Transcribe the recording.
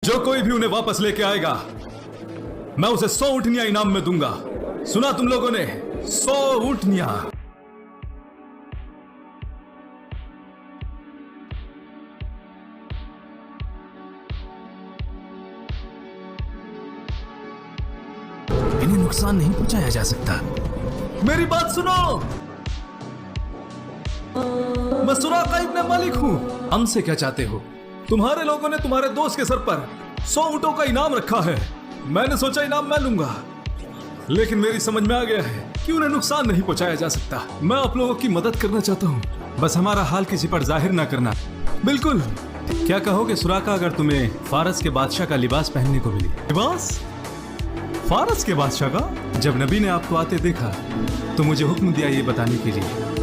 जो कोई भी उन्हें वापस लेके आएगा मैं उसे 100 ऊँटनियां इनाम में दूंगा। सुना तुम लोगों ने? 100 ऊँटनियां। इन्हें नुकसान नहीं पहुंचाया जा सकता। मेरी बात सुनो, मैं सुराका इब्न मालिक हूं। हमसे क्या चाहते हो? तुम्हारे लोगों ने तुम्हारे दोस्त के सर पर 100 ऊँटों का इनाम रखा है। मैंने सोचा इनाम मैं लूंगा, लेकिन मेरी समझ में आ गया है कि उन्हें नुकसान नहीं पहुंचाया जा सकता। मैं आप लोगों की मदद करना चाहता हूं, बस हमारा हाल किसी पर जाहिर ना करना। बिल्कुल। क्या कहोगे सुराका अगर तुम्हें फारस के बादशाह का लिबास पहनने को मिले? लिबास? फारस के बादशाह का? जब नबी ने आपको आते देखा तो मुझे हुक्म दिया ये बताने के लिए